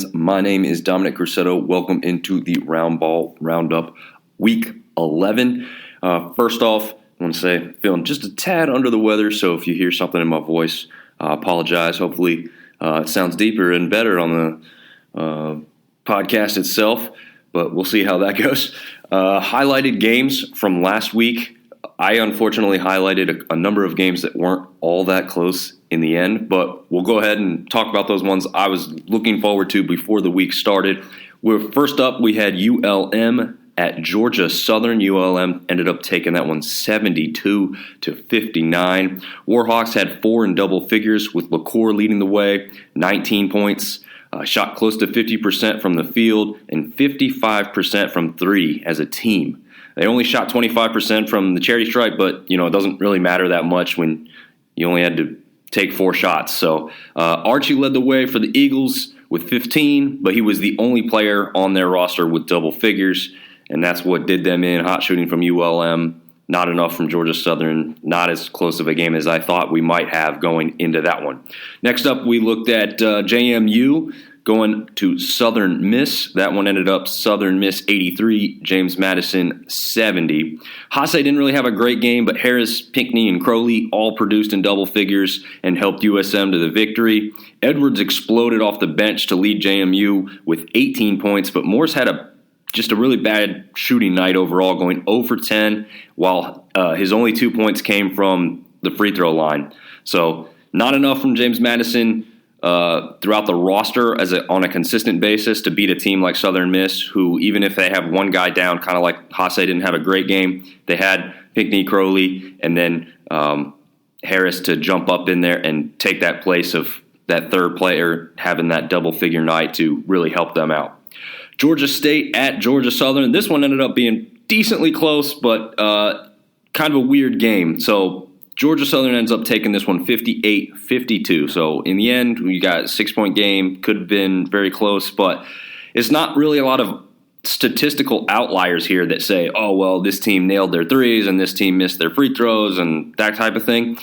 fans. My name is Dominic Grosseto. Welcome into the Round Ball Roundup Week 11. First off, I want to say feeling just a tad under the weather, so if you hear something in my voice, I apologize. Hopefully it sounds deeper and better on the podcast itself, but we'll see how that goes. Highlighted games from last week. I unfortunately highlighted a number of games that weren't all that close in the end, but we'll go ahead and talk about those ones I was looking forward to before the week started. First up, we had ULM at Georgia Southern. ULM ended up taking that one 72-59. Warhawks had 4 in double figures with LaCour leading the way, 19 points. Shot close to 50% from the field and 55% from three as a team. They only shot 25% from the charity stripe, but it doesn't really matter that much when you only had to take 4 shots. So Archie led the way for the Eagles with 15, but he was the only player on their roster with double figures, and that's what did them in. Hot shooting from ULM, not enough from Georgia Southern, not as close of a game as I thought we might have going into that one. Next up, we looked at JMU going to Southern Miss. That one ended up Southern Miss 83, James Madison 70. Haase didn't really have a great game, but Harris, Pinckney, and Crowley all produced in double figures and helped USM to the victory. Edwards exploded off the bench to lead JMU with 18 points, but Morse had just a really bad shooting night overall, going 0 for 10, while his only 2 points came from the free throw line. So not enough from James Madison throughout the roster on a consistent basis to beat a team like Southern Miss, who even if they have one guy down, kind of like Haase didn't have a great game, they had Pinckney, Crowley, and then Harris to jump up in there and take that place of that third player having that double-figure night to really help them out. Georgia State at Georgia Southern. This one ended up being decently close, but kind of a weird game. So Georgia Southern ends up taking this one 58-52. So in the end, we got a 6-point game. Could have been very close, but it's not really a lot of statistical outliers here that say, oh, well, this team nailed their threes and this team missed their free throws and that type of thing.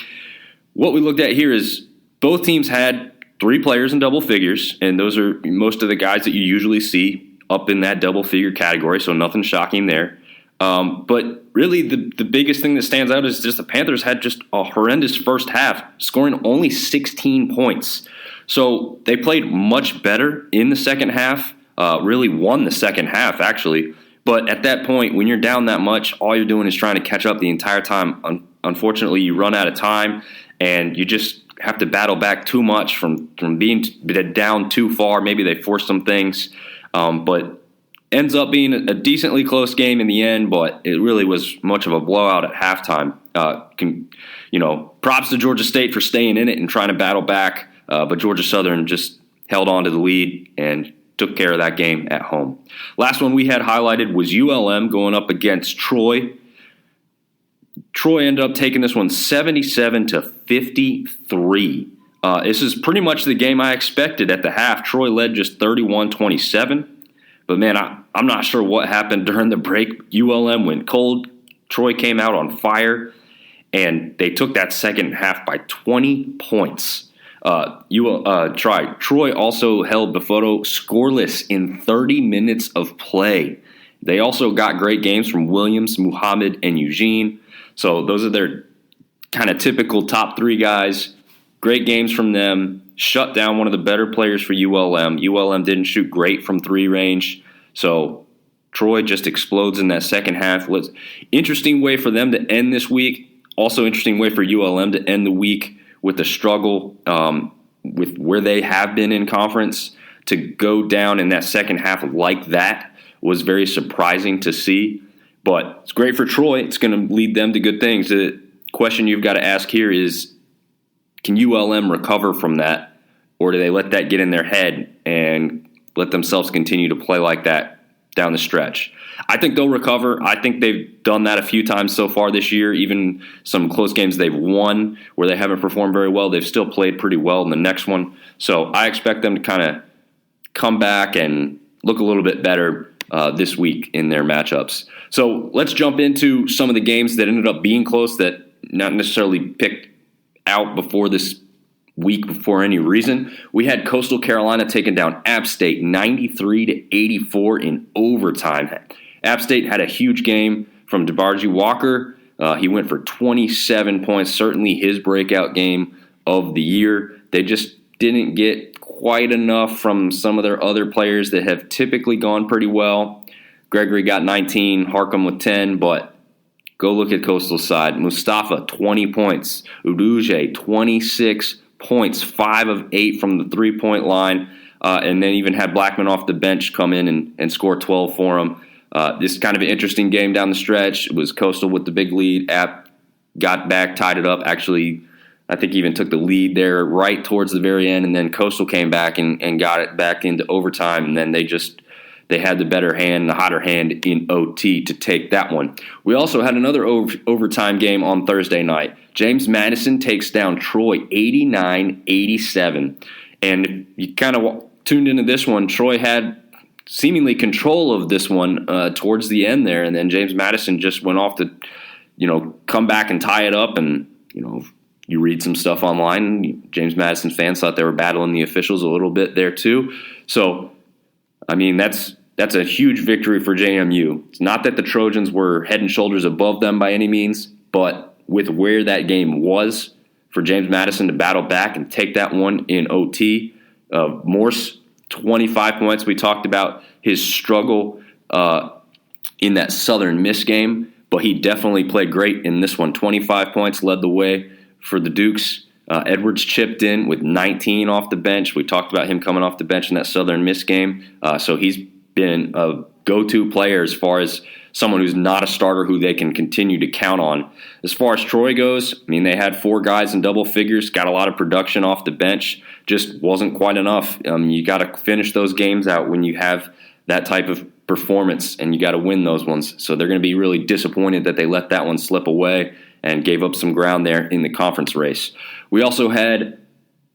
What we looked at here is both teams had 3 players in double figures, and those are most of the guys that you usually see up in that double figure category, so nothing shocking there. But really the biggest thing that stands out is just the Panthers had just a horrendous first half, scoring only 16 points. So they played much better in the second half, really won the second half actually. But at that point, when you're down that much, all you're doing is trying to catch up the entire time. Unfortunately, you run out of time, and you just have to battle back too much from being down too far. Maybe they force some things, but ends up being a decently close game in the end, but it really was much of a blowout at halftime. Props to Georgia State for staying in it and trying to battle back, but Georgia Southern just held on to the lead and took care of that game at home. Last one we had highlighted was ULM going up against Troy. Troy ended up taking this one 77-53. This is pretty much the game I expected at the half. Troy led just 31-27. But, man, I'm not sure what happened during the break. ULM went cold. Troy came out on fire, and they took that second half by 20 points. Troy also held Bafoto scoreless in 30 minutes of play. They also got great games from Williams, Muhammad, and Eugene. So those are their kind of typical top 3 guys. Great games from them. Shut down one of the better players for ULM. ULM didn't shoot great from 3 range. So Troy just explodes in that second half. Interesting way for them to end this week. Also interesting way for ULM to end the week with a struggle with where they have been in conference. To go down in that second half like that was very surprising to see. But it's great for Troy. It's going to lead them to good things. The question you've got to ask here is, can ULM recover from that, or do they let that get in their head and let themselves continue to play like that down the stretch? I think they'll recover. I think they've done that a few times so far this year. Even some close games they've won where they haven't performed very well, they've still played pretty well in the next one. So I expect them to kind of come back and look a little bit better this week in their matchups. So let's jump into some of the games that ended up being close that not necessarily picked out before this week for any reason. We had Coastal Carolina taking down App State 93-84 in overtime. App State had a huge game from DeBarge Walker. He went for 27 points, certainly his breakout game of the year. They just didn't get quite enough from some of their other players that have typically gone pretty well. Gregory got 19, Harcum with 10, but go look at Coastal's side. Mustafa, 20 points. Uduje, 26 points, 5 of 8 from the three-point line, and then even had Blackman off the bench come in and score 12 for him. This is kind of an interesting game down the stretch. It was Coastal with the big lead. App got back, tied it up. Actually, I think even took the lead there right towards the very end, and then Coastal came back and got it back into overtime, and then they had the better hand, the hotter hand in OT to take that one. We also had another overtime game on Thursday night. James Madison takes down Troy 89-87. And if you kind of tuned into this one, Troy had seemingly control of this one towards the end there, and then James Madison just went off to, come back and tie it up. And, you read some stuff online. James Madison fans thought they were battling the officials a little bit there too. So, that's a huge victory for JMU. It's not that the Trojans were head and shoulders above them by any means, but with where that game was, for James Madison to battle back and take that one in OT. Morse, 25 points. We talked about his struggle in that Southern Miss game, but he definitely played great in this one. 25 points, led the way for the Dukes. Edwards chipped in with 19 off the bench. We talked about him coming off the bench in that Southern Miss game. So he's been a go-to player as far as someone who's not a starter who they can continue to count on. As far as Troy goes, they had 4 guys in double figures, got a lot of production off the bench, just wasn't quite enough. You got to finish those games out when you have that type of performance, and you got to win those ones. So they're going to be really disappointed that they let that one slip away and gave up some ground there in the conference race. We also had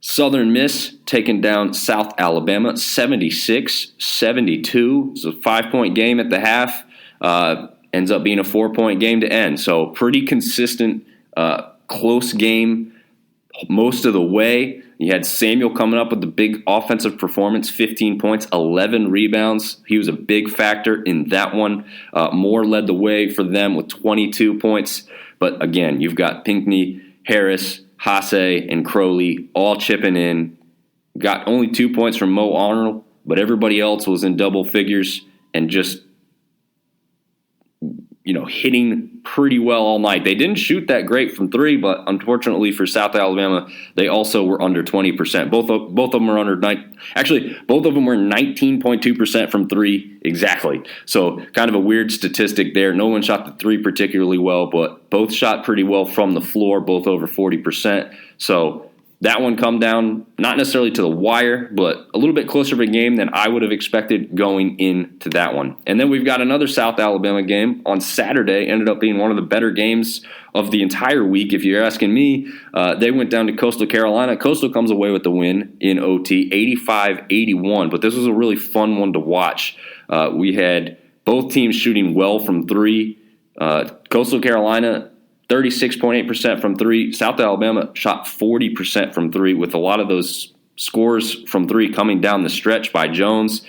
Southern Miss taking down South Alabama 76-72. It's a 5-point game at the half. Ends up being a 4-point game to end. So pretty consistent, close game most of the way. You had Samuel coming up with the big offensive performance, 15 points, 11 rebounds. He was a big factor in that one. Moore led the way for them with 22 points. But again, you've got Pinckney, Harris, Hasse, and Crowley all chipping in. Got only 2 points from Mo Arnold, but everybody else was in double figures and just hitting pretty well all night. They didn't shoot that great from 3, but unfortunately for South Alabama, they also were under 20%. Both of them were under 9. Actually, both of them were 19.2% from 3 exactly. So kind of a weird statistic there. No one shot the 3 particularly well, but both shot pretty well from the floor, both over 40%. So that one come down, not necessarily to the wire, but a little bit closer of a game than I would have expected going into that one. And then we've got another South Alabama game on Saturday. Ended up being one of the better games of the entire week, if you're asking me. They went down to Coastal Carolina. Coastal comes away with the win in OT, 85-81. But this was a really fun one to watch. We had both teams shooting well from 3. Coastal Carolina 36.8% from 3. South Alabama shot 40% from 3, with a lot of those scores from 3 coming down the stretch by Jones.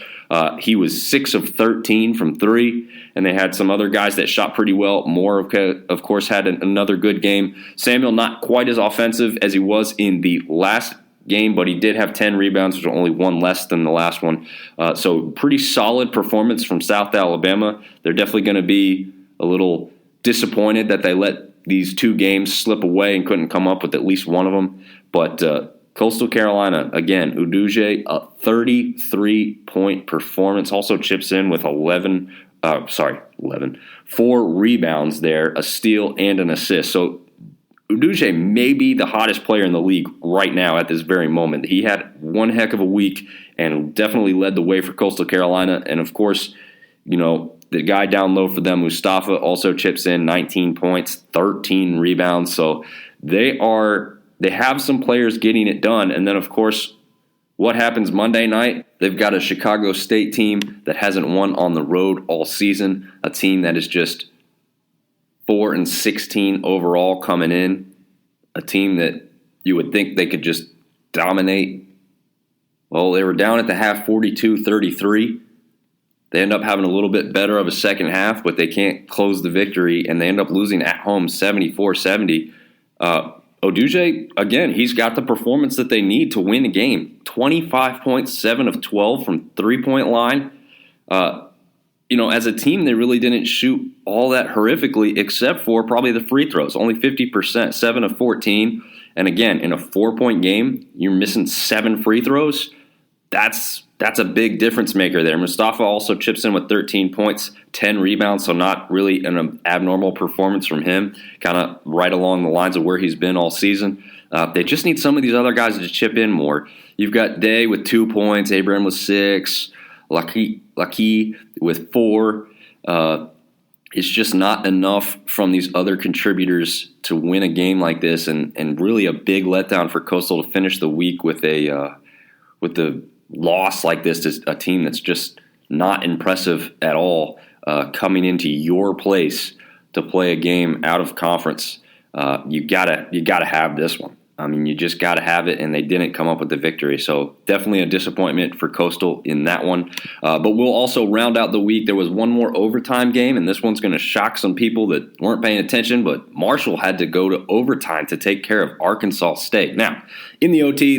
He was 6 of 13 from 3, and they had some other guys that shot pretty well. Moore, of course, had another good game. Samuel, not quite as offensive as he was in the last game, but he did have 10 rebounds, which was only 1 less than the last one. So pretty solid performance from South Alabama. They're definitely going to be a little disappointed that they let these 2 games slip away and couldn't come up with at least one of them. But Coastal Carolina, again, Uduje, a 33-point performance, also chips in with 4 rebounds there, a steal and an assist. So Uduje may be the hottest player in the league right now at this very moment. He had one heck of a week and definitely led the way for Coastal Carolina. And, of course, the guy down low for them, Mustafa, also chips in 19 points, 13 rebounds. So they have some players getting it done. And then, of course, what happens Monday night? They've got a Chicago State team that hasn't won on the road all season, a team that is just 4-16 overall coming in, a team that you would think they could just dominate. Well, they were down at the half 42-33. They end up having a little bit better of a second half, but they can't close the victory, and they end up losing at home 74-70. Oduje, again, he's got the performance that they need to win a game. 25 points, 7 of 12 from three-point line. As a team, they really didn't shoot all that horrifically except for probably the free throws. Only 50%, 7 of 14. And again, in a 4-point game, you're missing 7 free throws. That's a big difference maker there. Mustafa also chips in with 13 points, 10 rebounds, so not really an abnormal performance from him, kind of right along the lines of where he's been all season. They just need some of these other guys to chip in more. You've got Day with 2 points, Abraham with 6, Lucky with 4. It's just not enough from these other contributors to win a game like this, and really a big letdown for Coastal to finish the week with the loss like this to a team that's just not impressive at all, coming into your place to play a game out of conference. You gotta have this one. I mean, you just gotta have it, and they didn't come up with the victory. So definitely a disappointment for Coastal in that one. But we'll also round out the week. There was one more overtime game, and this one's going to shock some people that weren't paying attention. But Marshall had to go to overtime to take care of Arkansas State. Now, in the OT,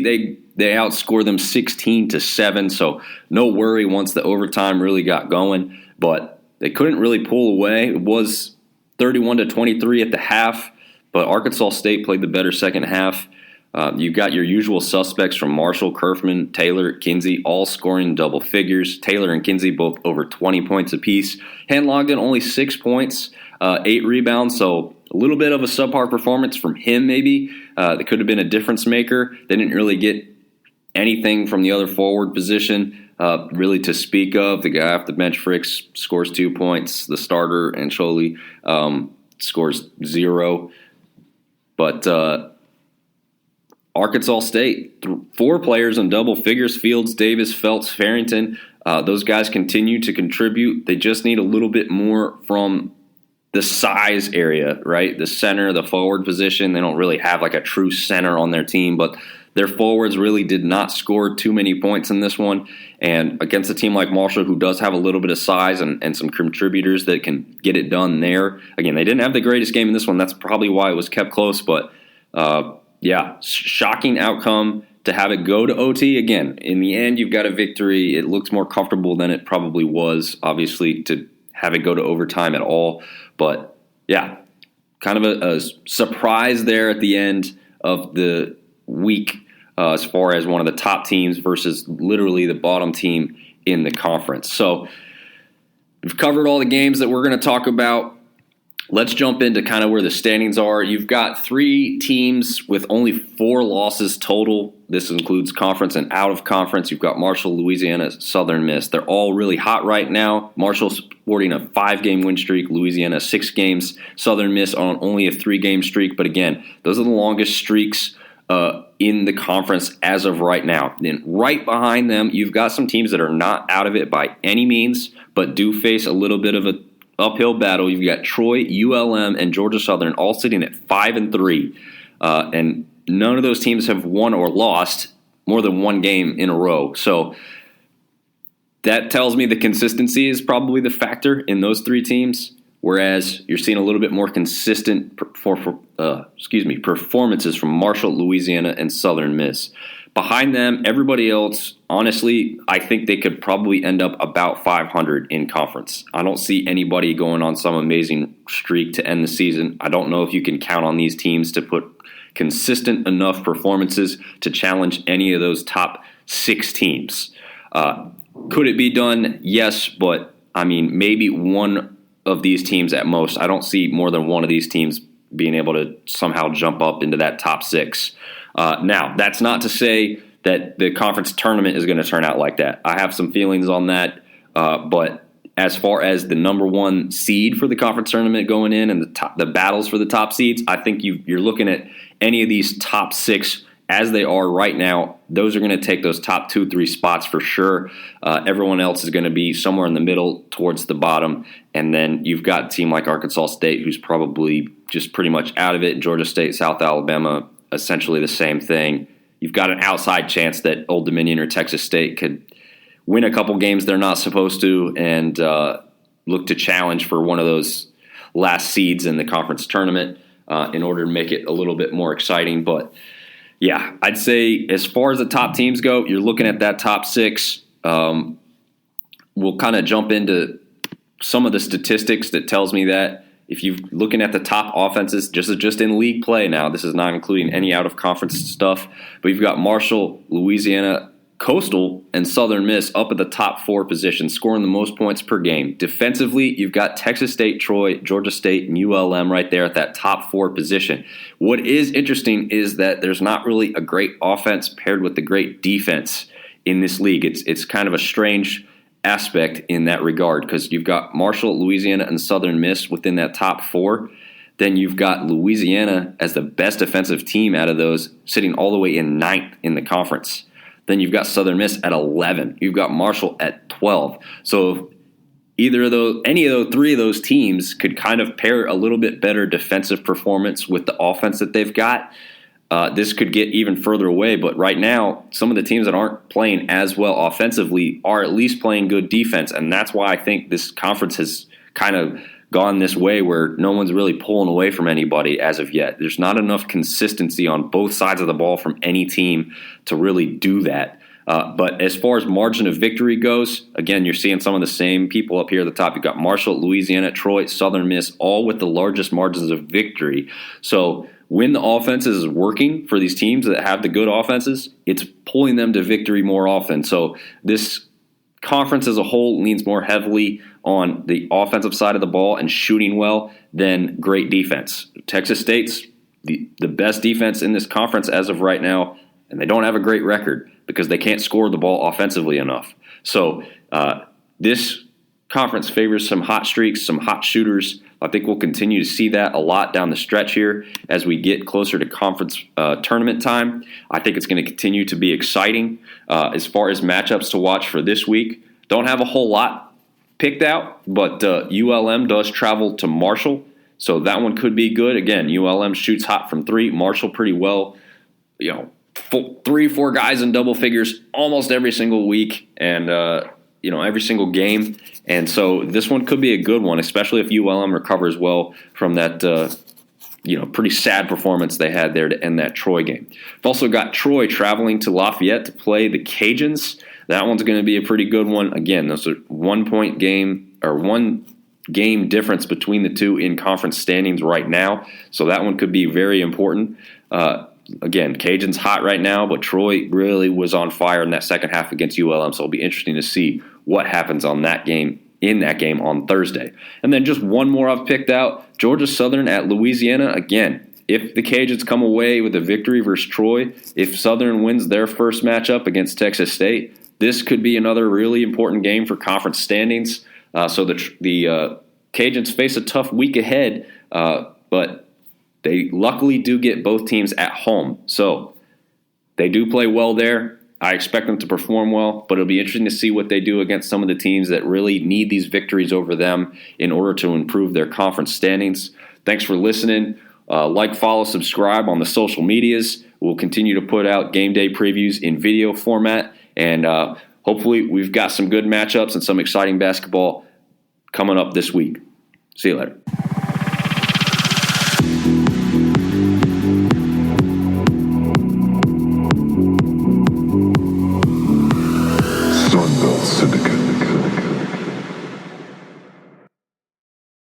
they outscored them 16-7, so no worry once the overtime really got going. But they couldn't really pull away. It was 31-23 at the half, but Arkansas State played the better second half. You've got your usual suspects from Marshall, Kerfman, Taylor, Kinsey, all scoring double figures. Taylor and Kinsey both over 20 points apiece. Hand-Logden only 6 points, 8 rebounds, so a little bit of a subpar performance from him maybe. That could have been a difference maker. They didn't really get anything from the other forward position really to speak of. The guy off the bench, Fricks, scores 2 points. The starter, Ancholi, scores 0. But Arkansas State, 4 players in double figures: Fields, Davis, Felts, Farrington. Those guys continue to contribute. They just need a little bit more from the size area, right? The center, the forward position. They don't really have like a true center on their team, but their forwards really did not score too many points in this one. And against a team like Marshall, who does have a little bit of size and some contributors that can get it done there. Again, they didn't have the greatest game in this one. That's probably why it was kept close. But, shocking outcome to have it go to OT. Again, in the end, you've got a victory. It looks more comfortable than it probably was, obviously, to have it go to overtime at all. But, yeah, kind of a surprise there at the end of the week. As far as one of the top teams versus literally the bottom team in the conference. So we've covered all the games that we're going to talk about. Let's jump into kind of where the standings are. You've got 3 teams with only 4 losses total. This includes conference and out of conference. You've got Marshall, Louisiana, Southern Miss. They're all really hot right now. Marshall's sporting a 5-game win streak. Louisiana, 6 games. Southern Miss on only a 3-game streak. But again, those are the longest streaks in the conference as of right now. Then right behind them, you've got some teams that are not out of it by any means, but do face a little bit of an uphill battle. You've got Troy, ULM, and Georgia Southern all sitting at 5-3, and none of those teams have won or lost more than 1 game in a row. So that tells me the consistency is probably the factor in those 3 teams. Whereas you're seeing a little bit more consistent performances from Marshall, Louisiana, and Southern Miss. Behind them, everybody else, honestly, I think they could probably end up about 500 in conference. I don't see anybody going on some amazing streak to end the season. I don't know if you can count on these teams to put consistent enough performances to challenge any of those top 6 teams. Could it be done? Yes, but I mean, maybe one of these teams at most. I don't see more than one of these teams being able to somehow jump up into that top 6. Now, that's not to say that the conference tournament is going to turn out like that. I have some feelings on that, but as far as the number 1 seed for the conference tournament going in and the battles for the top seeds, I think you're looking at any of these top 6 as they are right now. Those are going to take those top 2-3 spots for sure. Everyone else is going to be somewhere in the middle towards the bottom. And then you've got a team like Arkansas State, who's probably just pretty much out of it. Georgia State, South Alabama, essentially the same thing. you've got an outside chance that Old Dominion or Texas State could win a couple games they're not supposed to and look to challenge for one of those last seeds in the conference tournament in order to make it a little bit more exciting. But yeah, I'd say as far as the top teams go, you're looking at that top 6. We'll kind of jump into some of the statistics that tells me that if you're looking at the top offenses, just in league play now, this is not including any out-of-conference stuff, but you've got Marshall, Louisiana, Coastal, and Southern Miss up at the top 4 positions, scoring the most points per game. Defensively, you've got Texas State, Troy, Georgia State, and ULM right there at that top 4 position. What is interesting is that there's not really a great offense paired with the great defense in this league. It's kind of a strange aspect in that regard because you've got Marshall, Louisiana, and Southern Miss within that top 4. Then you've got Louisiana as the best defensive team out of those, sitting all the way in 9th in the conference. Then you've got Southern Miss at 11. You've got Marshall at 12. So either of those, any of those 3 of those teams could kind of pair a little bit better defensive performance with the offense that they've got. This could get even further away, but right now, some of the teams that aren't playing as well offensively are at least playing good defense, and that's why I think this conference has kind of gone this way where no one's really pulling away from anybody as of yet. There's not enough consistency on both sides of the ball from any team to really do that. But as far as margin of victory goes, again, you're seeing some of the same people up here at the top. You've got Marshall, Louisiana, Troy, Southern Miss, all with the largest margins of victory. So when the offense is working for these teams that have the good offenses, it's pulling them to victory more often. So this conference as a whole leans more heavily on the offensive side of the ball and shooting well than great defense. Texas State's the best defense in this conference as of right now, and they don't have a great record because they can't score the ball offensively enough. So this conference favors some hot streaks, some hot shooters. I think we'll continue to see that a lot down the stretch here as we get closer to conference tournament time. I think it's going to continue to be exciting. As far as matchups to watch for this week, don't have a whole lot picked out, but ULM does travel to Marshall, so that one could be good. Again, ULM shoots hot from 3. Marshall pretty well, 3-4 guys in double figures almost every single week, and every single game. And so this one could be a good one, especially if ULM recovers well from that, pretty sad performance they had there to end that Troy game. We've also got Troy traveling to Lafayette to play the Cajuns. That one's going to be a pretty good one. Again, those are 1 game difference between the two in conference standings right now. So that one could be very important. Again, Cajuns hot right now, but Troy really was on fire in that second half against ULM, so it'll be interesting to see what happens in that game on Thursday. And then just one more I've picked out, Georgia Southern at Louisiana. Again, if the Cajuns come away with a victory versus Troy, if Southern wins their first matchup against Texas State, this could be another really important game for conference standings. So the Cajuns face a tough week ahead, but they luckily do get both teams at home. So they do play well there. I expect them to perform well, but it'll be interesting to see what they do against some of the teams that really need these victories over them in order to improve their conference standings. Thanks for listening. Like, follow, subscribe on the social medias. We'll continue to put out game day previews in video format, and hopefully we've got some good matchups and some exciting basketball coming up this week. See you later. Syndicate.